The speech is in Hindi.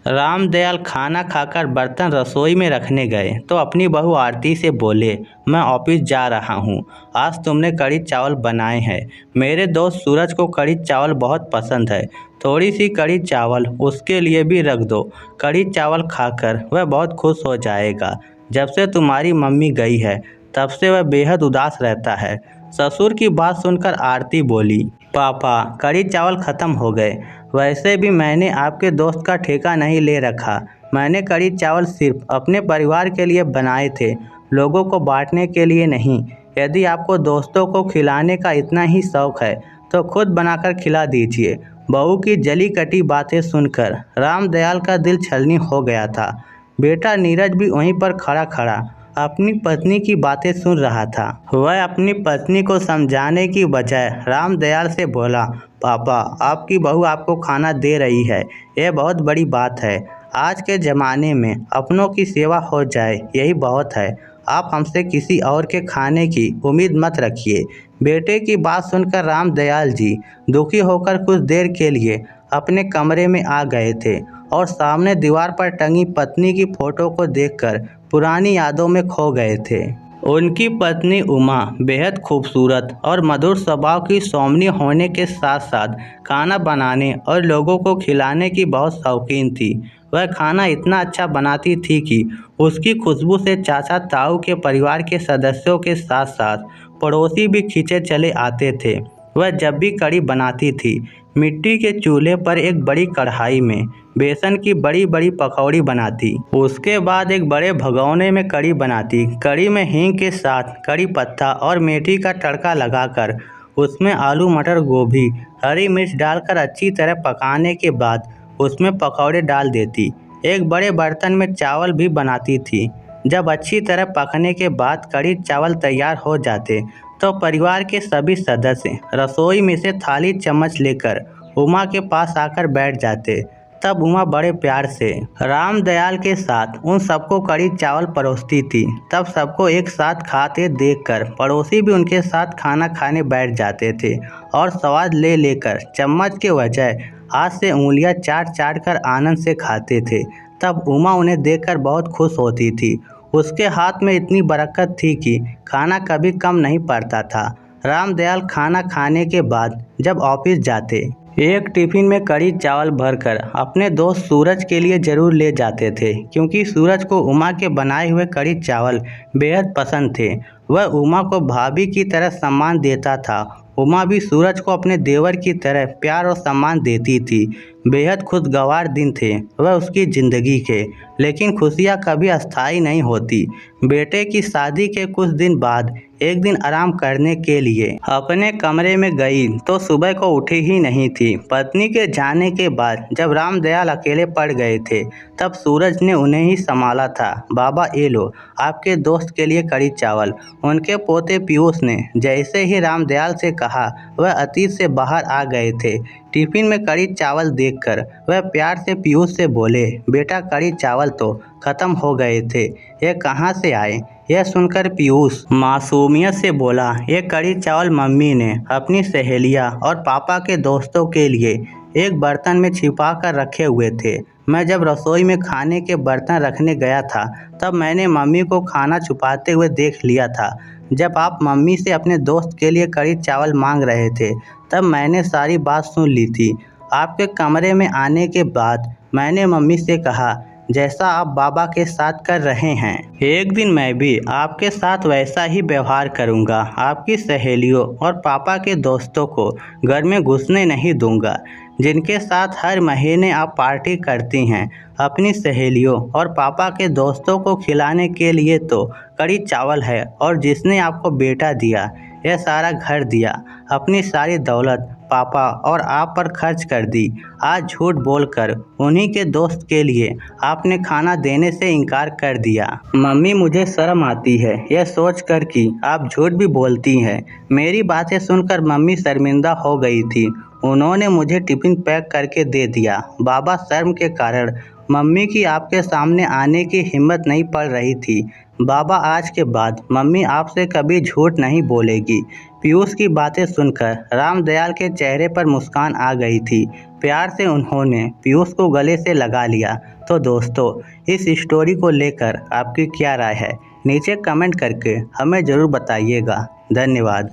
रामदयाल खाना खाकर बर्तन रसोई में रखने गए तो अपनी बहू आरती से बोले, मैं ऑफिस जा रहा हूँ। आज तुमने कढ़ी चावल बनाए हैं। मेरे दोस्त सूरज को कढ़ी चावल बहुत पसंद है। थोड़ी सी कढ़ी चावल उसके लिए भी रख दो। कढ़ी चावल खाकर वह बहुत खुश हो जाएगा। जब से तुम्हारी मम्मी गई है तब से वह बेहद उदास रहता है। ससुर की बात सुनकर आरती बोली, पापा कढ़ी चावल ख़त्म हो गए। वैसे भी मैंने आपके दोस्त का ठेका नहीं ले रखा। मैंने कढ़ी चावल सिर्फ अपने परिवार के लिए बनाए थे, लोगों को बांटने के लिए नहीं। यदि आपको दोस्तों को खिलाने का इतना ही शौक है तो खुद बनाकर खिला दीजिए। बहू की जली कटी बातें सुनकर रामदयाल का दिल छलनी हो गया था। बेटा नीरज भी वहीं पर खड़ा खड़ा अपनी पत्नी की बातें सुन रहा था। वह अपनी पत्नी को समझाने की बजाय रामदयाल से बोला, पापा आपकी बहू आपको खाना दे रही है, यह बहुत बड़ी बात है। आज के ज़माने में अपनों की सेवा हो जाए यही बहुत है। आप हमसे किसी और के खाने की उम्मीद मत रखिए। बेटे की बात सुनकर रामदयाल जी दुखी होकर कुछ देर के लिए अपने कमरे में आ गए थे और सामने दीवार पर टंगी पत्नी की फ़ोटो को देखकर पुरानी यादों में खो गए थे। उनकी पत्नी उमा बेहद खूबसूरत और मधुर स्वभाव की सौम्य होने के साथ साथ खाना बनाने और लोगों को खिलाने की बहुत शौकीन थी। वह खाना इतना अच्छा बनाती थी कि उसकी खुशबू से चाचा ताऊ के परिवार के सदस्यों के साथ साथ पड़ोसी भी खींचे चले आते थे। वह जब भी कढ़ी बनाती थी मिट्टी के चूल्हे पर एक बड़ी कढ़ाई में बेसन की बड़ी बड़ी पकौड़ी बनाती। उसके बाद एक बड़े भगोने में कढ़ी बनाती। कढ़ी में हींग के साथ कढ़ी पत्ता और मेथी का तड़का लगाकर उसमें आलू मटर गोभी हरी मिर्च डालकर अच्छी तरह पकाने के बाद उसमें पकौड़े डाल देती। एक बड़े बर्तन में चावल भी बनाती थी। जब अच्छी तरह पकने के बाद कढ़ी चावल तैयार हो जाते तो परिवार के सभी सदस्य रसोई में से थाली चम्मच लेकर उमा के पास आकर बैठ जाते। तब उमा बड़े प्यार से रामदयाल के साथ उन सबको कढ़ी चावल परोसती थी। तब सबको एक साथ खाते देखकर पड़ोसी भी उनके साथ खाना खाने बैठ जाते थे और स्वाद ले लेकर चम्मच के बजाय हाथ से उंगलियां चाट चाट कर आनंद से खाते थे। तब उमा उन्हें देखकर बहुत खुश होती थी। उसके हाथ में इतनी बरकत थी कि खाना कभी कम नहीं पड़ता था। रामदयाल खाना खाने के बाद जब ऑफिस जाते एक टिफ़िन में कढ़ी चावल भरकर अपने दोस्त सूरज के लिए ज़रूर ले जाते थे, क्योंकि सूरज को उमा के बनाए हुए कढ़ी चावल बेहद पसंद थे। वह उमा को भाभी की तरह सम्मान देता था। उमा भी सूरज को अपने देवर की तरह प्यार और सम्मान देती थी। बेहद खुशगवार दिन थे वह उसकी ज़िंदगी के, लेकिन खुशियाँ कभी अस्थायी नहीं होती। बेटे की शादी के कुछ दिन बाद एक दिन आराम करने के लिए अपने कमरे में गई तो सुबह को उठी ही नहीं थी। पत्नी के जाने के बाद जब रामदयाल अकेले पड़ गए थे तब सूरज ने उन्हें ही संभाला था। बाबा ये लो आपके दोस्त के लिए कढ़ी चावल। उनके पोते पीयूष ने जैसे ही रामदयाल से कहा वह अतीत से बाहर आ गए थे। टिफ़िन में कढ़ी चावल देखकर वह प्यार से पीयूष से बोले, बेटा कढ़ी चावल तो ख़त्म हो गए थे, ये कहाँ से आए? यह सुनकर पीयूष मासूमियत से बोला, ये कढ़ी चावल मम्मी ने अपनी सहेलियाँ और पापा के दोस्तों के लिए एक बर्तन में छिपा कर रखे हुए थे। मैं जब रसोई में खाने के बर्तन रखने गया था तब मैंने मम्मी को खाना छुपाते हुए देख लिया था। जब आप मम्मी से अपने दोस्त के लिए कढ़ी चावल मांग रहे थे तब मैंने सारी बात सुन ली थी। आपके कमरे में आने के बाद मैंने मम्मी से कहा, जैसा आप बाबा के साथ कर रहे हैं एक दिन मैं भी आपके साथ वैसा ही व्यवहार करूंगा। आपकी सहेलियों और पापा के दोस्तों को घर में घुसने नहीं दूंगा। जिनके साथ हर महीने आप पार्टी करती हैं अपनी सहेलियों और पापा के दोस्तों को खिलाने के लिए तो कढ़ी चावल है, और जिसने आपको बेटा दिया, यह सारा घर दिया, अपनी सारी दौलत पापा और आप पर खर्च कर दी। आज झूठ बोलकर उन्हीं के दोस्त के लिए आपने खाना देने से इनकार कर दिया। मम्मी मुझे शर्म आती है यह सोचकर कि आप झूठ भी बोलती हैं। मेरी बातें सुनकर मम्मी शर्मिंदा हो गई थी। उन्होंने मुझे टिफ़िन पैक करके दे दिया। बाबा शर्म के कारण मम्मी की आपके सामने आने की हिम्मत नहीं पड़ रही थी। बाबा आज के बाद मम्मी आपसे कभी झूठ नहीं बोलेगी। पीयूष की बातें सुनकर रामदयाल के चेहरे पर मुस्कान आ गई थी। प्यार से उन्होंने पीयूष को गले से लगा लिया। तो दोस्तों, इस स्टोरी को लेकर आपकी क्या राय है, नीचे कमेंट करके हमें ज़रूर बताइएगा। धन्यवाद।